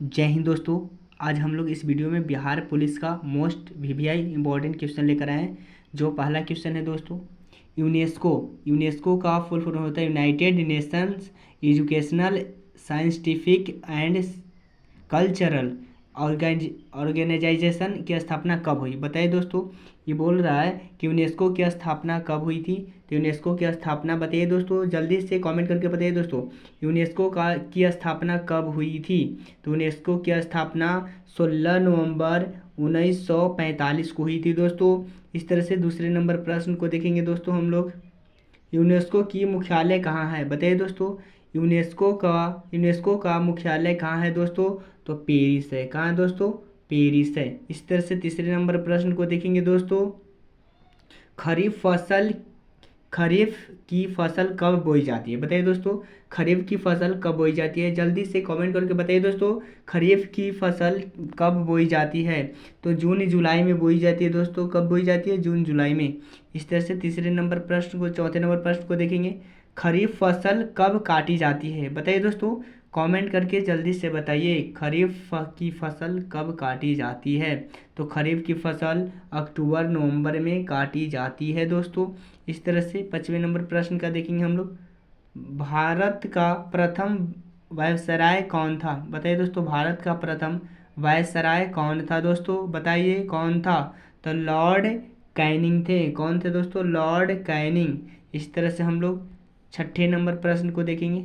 जय हिंद दोस्तों। आज हम लोग इस वीडियो में बिहार पुलिस का मोस्ट वीवीआई इंपॉर्टेंट क्वेश्चन लेकर आए हैं। जो पहला क्वेश्चन है दोस्तों, यूनेस्को यूनेस्को का फुल फॉर्म होता है United Nations Educational Scientific and Cultural Organization की स्थापना कब हुई। बताइए दोस्तों, ये बोल रहा है कि यूनेस्को की स्थापना कब हुई थी। तो यूनेस्को की स्थापना बताइए दोस्तों, जल्दी से कमेंट करके बताइए दोस्तों, यूनेस्को का की स्थापना कब हुई थी। तो यूनेस्को की स्थापना 16 नवंबर 1945 को हुई थी दोस्तों। इस तरह से दूसरे नंबर प्रश्न को देखेंगे दोस्तों हम लोग, यूनेस्को की मुख्यालय कहाँ है। बताइए दोस्तों, यूनेस्को का मुख्यालय कहाँ है दोस्तों। तो पेरिस है। कहाँ है दोस्तों, पेरिस है। इस तरह से तीसरे नंबर प्रश्न को देखेंगे दोस्तों, खरीफ फसल खरीफ की फसल कब बोई जाती है। बताइए दोस्तों, खरीफ की फसल कब बोई जाती है। जल्दी से कमेंट करके बताइए दोस्तों, खरीफ की फसल कब बोई जाती है। तो जून जुलाई में बोई जाती है दोस्तों। कब बोई जाती है, जून जुलाई में। इस तरह से तीसरे नंबर प्रश्न को, चौथे नंबर प्रश्न को देखेंगे, खरीफ फसल कब काटी जाती है। बताइए दोस्तों, कमेंट करके जल्दी से बताइए, खरीफ की फसल कब काटी जाती है। तो खरीफ की फसल अक्टूबर नवंबर में काटी जाती है दोस्तों। इस तरह से पाँचवें नंबर प्रश्न का देखेंगे हम लोग, भारत का प्रथम वायसराय कौन था। बताइए दोस्तों, भारत का प्रथम वायसराय कौन था दोस्तों। बताइए कौन था। तो लॉर्ड कैनिंग थे। कौन थे दोस्तों, लॉर्ड कैनिंग। इस तरह से हम लोग छठे नंबर प्रश्न को देखेंगे,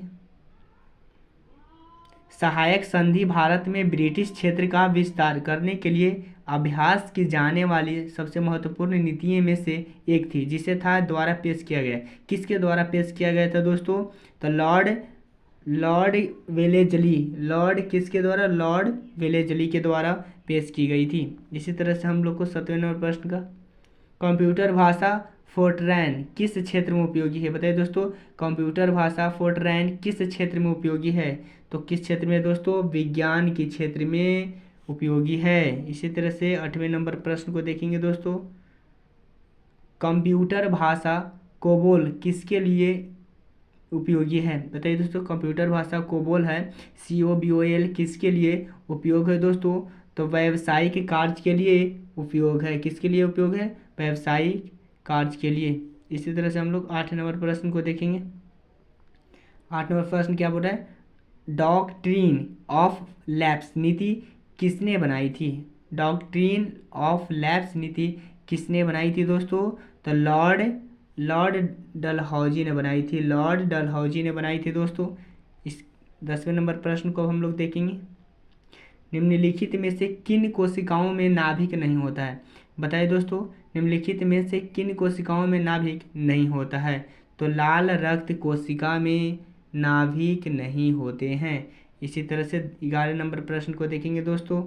सहायक संधि भारत में ब्रिटिश क्षेत्र का विस्तार करने के लिए अभ्यास की जाने वाली सबसे महत्वपूर्ण नीतियों में से एक थी, जिसे था द्वारा पेश किया गया। किसके द्वारा पेश किया गया था दोस्तों। तो लॉर्ड लॉर्ड वेलेजली। लॉर्ड किसके द्वारा, लॉर्ड वेलेजली के द्वारा पेश की गई थी। इसी तरह से हम लोग को सातवें नंबर प्रश्न का, कंप्यूटर भाषा फोर्ट्रैन किस क्षेत्र में उपयोगी है। बताइए दोस्तों, कंप्यूटर भाषा फोर्ट्रैन किस क्षेत्र में उपयोगी है। तो किस क्षेत्र में दोस्तों, विज्ञान के क्षेत्र में उपयोगी है। इसी तरह से आठवें नंबर प्रश्न को देखेंगे दोस्तों, कंप्यूटर भाषा कोबोल किसके लिए उपयोगी है। बताइए दोस्तों, कंप्यूटर भाषा कोबोल है, COBOL किसके लिए उपयोग है दोस्तों। तो व्यावसायिक कार्य के लिए उपयोग है। किसके लिए उपयोग है, व्यावसायिक कार्य के लिए। इसी तरह से हम लोग 8 नंबर प्रश्न को देखेंगे। 8 नंबर प्रश्न क्या बोल रहा है, डॉक्ट्रीन ऑफ लैप्स नीति किसने बनाई थी। डॉक्ट्रीन ऑफ लैप्स नीति किसने बनाई थी दोस्तों। तो लॉर्ड डलहौजी ने बनाई थी। लॉर्ड डलहौजी ने बनाई थी दोस्तों। इस 10वें नंबर प्रश्न को हम लोग देखेंगे, निम्नलिखित में से किन कोशिकाओं में नाभिक नहीं होता है। बताइए दोस्तों, निम्नलिखित में से किन कोशिकाओं में नाभिक नहीं होता है। तो लाल रक्त कोशिका में नाभिक नहीं होते हैं। इसी तरह से 11 नंबर प्रश्न को देखेंगे दोस्तों,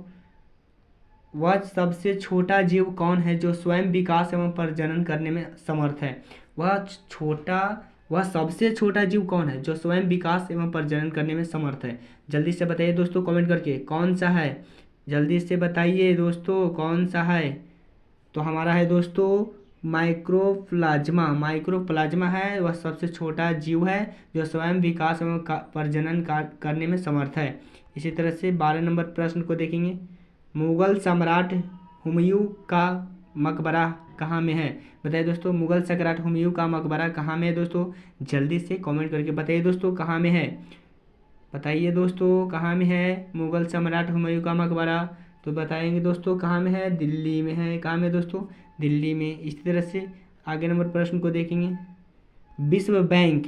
वह सबसे छोटा जीव कौन है जो स्वयं विकास एवं प्रजनन करने में समर्थ है। वह सबसे छोटा जीव कौन है जो स्वयं विकास एवं प्रजनन करने में समर्थ है। जल्दी से बताइए दोस्तों, कमेंट करके कौन सा है। जल्दी से बताइए दोस्तों, कौन सा है। तो हमारा है दोस्तों माइक्रोप्लाज्मा। माइक्रोप्लाज्मा है, वह सबसे छोटा जीव है जो स्वयं विकास एवं प्रजनन करने में समर्थ है। इसी तरह से 12 नंबर प्रश्न को देखेंगे, मुगल सम्राट हुमायूं का मकबरा कहाँ में है। बताइए दोस्तों, मुगल सम्राट हुमायूं का मकबरा कहाँ में है दोस्तों। जल्दी से कमेंट करके बताइए दोस्तों, कहाँ में है। बताइए दोस्तों, कहाँ में है मुगल सम्राट हुमायूं का मकबरा। तो बताएंगे दोस्तों, कहाँ में है, दिल्ली में है। कहाँ में दोस्तों, दिल्ली में। इसी तरह से आगे नंबर प्रश्न को देखेंगे, विश्व बैंक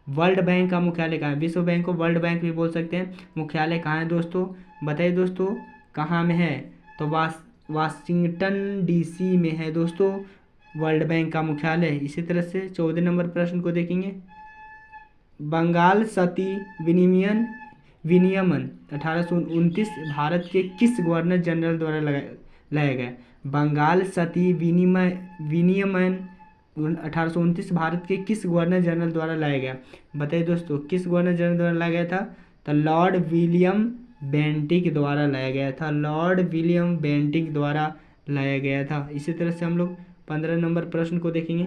वर्ल्ड बैंक का मुख्यालय कहाँ है। विश्व बैंक को वर्ल्ड बैंक भी बोल सकते हैं। मुख्यालय कहाँ है दोस्तों। बताइए दोस्तों, कहाँ में है। तो वाशिंगटन DC में है दोस्तों वर्ल्ड बैंक का मुख्यालय। इसी तरह से 14 नंबर प्रश्न को देखेंगे, बंगाल सती विनियमन 1829 भारत के किस गवर्नर जनरल द्वारा लाया गया। बंगाल सती विनियमन 1829 भारत के किस गवर्नर जनरल द्वारा लाया गया। बताइए दोस्तों, किस गवर्नर जनरल द्वारा लाया गया था। तो लॉर्ड विलियम बेंटिक द्वारा लाया गया था। लॉर्ड विलियम बेंटिक द्वारा लाया गया था। इसी तरह से हम लोग 15 नंबर प्रश्न को देखेंगे,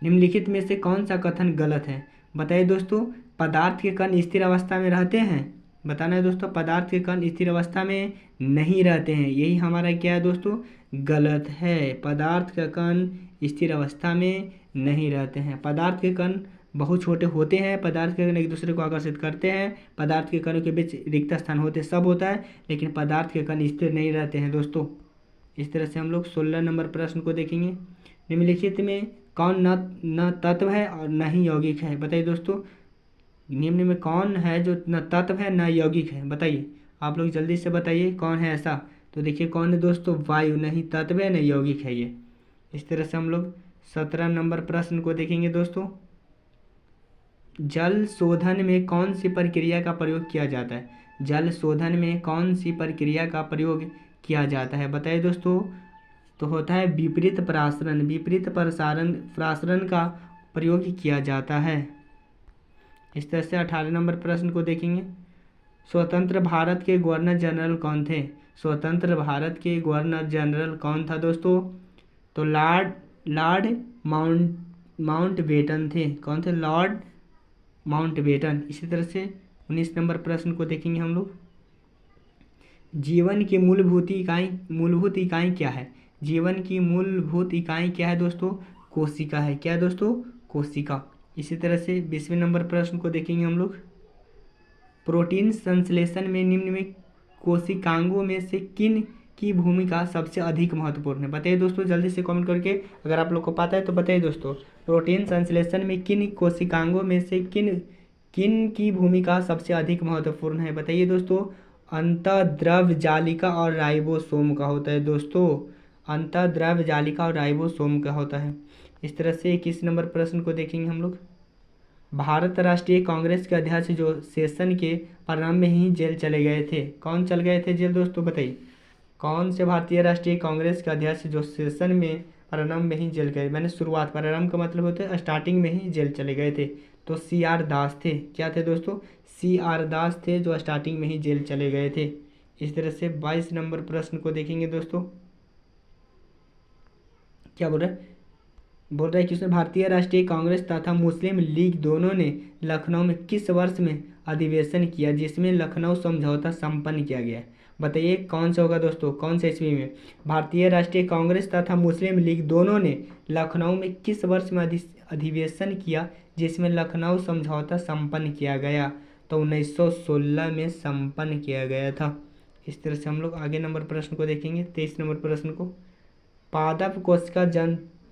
निम्नलिखित में से कौन सा कथन गलत है। बताइए दोस्तों, पदार्थ के कण स्थिर अवस्था में रहते हैं। बताना है दोस्तों, पदार्थ के कण स्थिर अवस्था में नहीं रहते हैं। यही हमारा क्या है दोस्तों, गलत है। पदार्थ के कण स्थिर अवस्था में नहीं रहते हैं। पदार्थ के कण बहुत छोटे होते हैं, पदार्थ के कण एक दूसरे को आकर्षित करते हैं, पदार्थ के कणों के बीच रिक्त स्थान होते सब होता है, लेकिन पदार्थ के कण स्थिर नहीं रहते हैं दोस्तों। इस तरह से हम लोग 16 नंबर प्रश्न को देखेंगे। निम्नलिखित में कौन न तत्व है और न ही यौगिक है? बताइए दोस्तों, निम्न में कौन है जो न तत्व है न यौगिक है? बताइए, आप लोग जल्दी से बताइए कौन है ऐसा। तो देखिए कौन है दोस्तों, वायु, न ही तत्व है न यौगिक है ये। इस तरह से हम लोग 17 नंबर प्रश्न को देखेंगे दोस्तों। जल शोधन में कौन सी प्रक्रिया का प्रयोग किया जाता है? जल शोधन में कौन सी प्रक्रिया का प्रयोग किया जाता है? बताइए दोस्तों। तो होता है विपरीत परासरण। विपरीत परासरण का प्रयोग किया जाता है। इस तरह से 18 नंबर प्रश्न को देखेंगे। स्वतंत्र भारत के गवर्नर जनरल कौन थे? स्वतंत्र भारत के गवर्नर जनरल कौन था दोस्तों? तो लॉर्ड माउंटबेटन थे। कौन थे? Lord Mountbatten. इसी तरह से 19 नंबर प्रश्न को देखेंगे हम लोग। जीवन की मूलभूत इकाई क्या है? जीवन की मूलभूत इकाई क्या है दोस्तों? कोशिका है। क्या है दोस्तों? कोशिका। इसी तरह से 20वें नंबर प्रश्न को देखेंगे हम लोग। प्रोटीन संश्लेषण में निम्न में कोशिकांगों में से किन की भूमिका सबसे अधिक महत्वपूर्ण है? बताइए दोस्तों जल्दी से कमेंट करके, अगर आप लोग को पता है तो बताइए दोस्तों। प्रोटीन संश्लेषण में किन कोशिकांगों में से किन की भूमिका सबसे अधिक महत्वपूर्ण है? बताइए दोस्तों। अंतःद्रव्य जालिका और राइबोसोम का होता है दोस्तों। अंतःद्रव्य जालिका और राइबोसोम का होता है। इस तरह से 21 नंबर प्रश्न को देखेंगे हम लोग। भारत राष्ट्रीय कांग्रेस के अध्यक्ष जो सेशन के प्रारंभ में ही जेल चले गए थे, कौन चल गए थे जेल दोस्तों? बताइए कौन से भारतीय राष्ट्रीय कांग्रेस के अध्यक्ष जो सेशन में प्रारंभ में ही जेल गए? मैंने शुरुआत, प्रारंभ का मतलब होता है स्टार्टिंग में ही जेल चले गए थे। तो CR दास थे। क्या थे दोस्तों? CR दास थे जो स्टार्टिंग में ही जेल चले गए थे। इस तरह से 22 नंबर प्रश्न को देखेंगे दोस्तों। क्या बोल रहा है कि उसमें भारतीय राष्ट्रीय कांग्रेस तथा मुस्लिम लीग दोनों ने लखनऊ में किस वर्ष में अधिवेशन किया जिसमें लखनऊ समझौता संपन्न किया गया? बताइए कौन सा होगा दोस्तों, कौन से ईस्वी में? भारतीय राष्ट्रीय कांग्रेस तथा मुस्लिम लीग दोनों ने लखनऊ में किस वर्ष में अधिवेशन किया जिसमें लखनऊ समझौता संपन्न किया गया? तो 1916 में संपन्न किया गया था। इस तरह से हम लोग आगे नंबर प्रश्न को देखेंगे, 23 नंबर प्रश्न को। पादप कोशिका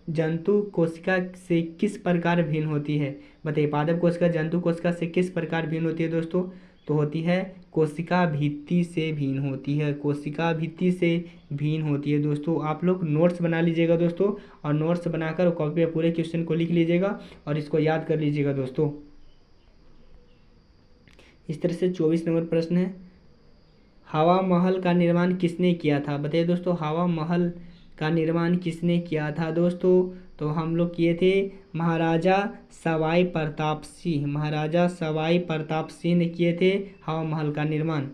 जंतु कोशिका से किस प्रकार भिन्न होती है? बताइए पादप कोशिका जंतु कोशिका से किस प्रकार भिन्न होती है दोस्तों? तो होती है कोशिका भित्ति से भिन्न होती है। कोशिका भित्ति से भिन्न होती है दोस्तों। आप लोग नोट्स बना लीजिएगा दोस्तों, और नोट्स बनाकर कॉपी पे पूरे क्वेश्चन को लिख लीजिएगा और इसको याद कर लीजिएगा दोस्तों। इस तरह से 24 नंबर प्रश्न है। हवा महल का निर्माण किसने किया था? बताइए दोस्तों, हवा महल का निर्माण किसने किया था दोस्तों? तो हम लोग किए थे महाराजा सवाई प्रताप सिंह। महाराजा सवाई प्रताप सिंह ने किए थे हवा महल का निर्माण।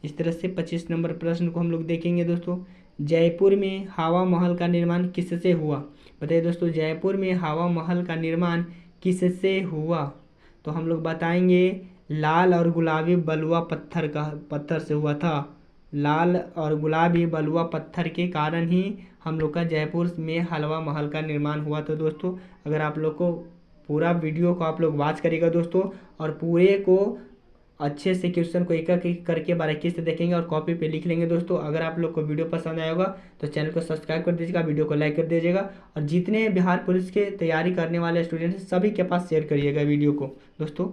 इस तरह से 25 नंबर प्रश्न को हम लोग देखेंगे दोस्तों। जयपुर में हवा महल का निर्माण किससे हुआ? बताइए दोस्तों, जयपुर में हवा महल का निर्माण किससे हुआ? तो हम लोग बताएंगे लाल और गुलाबी बलुआ पत्थर से हुआ था। लाल और गुलाबी बलुआ पत्थर के कारण ही हम लोग का जयपुर में हवा महल का निर्माण हुआ। तो दोस्तों अगर आप लोग को पूरा वीडियो को आप लोग वॉच करिएगा दोस्तों, और पूरे को अच्छे से क्वेश्चन को एक एक करके बारीकी से देखेंगे और कॉपी पे लिख लेंगे दोस्तों। अगर आप लोग को वीडियो पसंद आया होगा तो चैनल को सब्सक्राइब कर दीजिएगा, वीडियो को लाइक कर दीजिएगा, और जितने बिहार पुलिस के तैयारी करने वाले स्टूडेंट हैं सभी के पास शेयर करिएगा वीडियो को दोस्तों।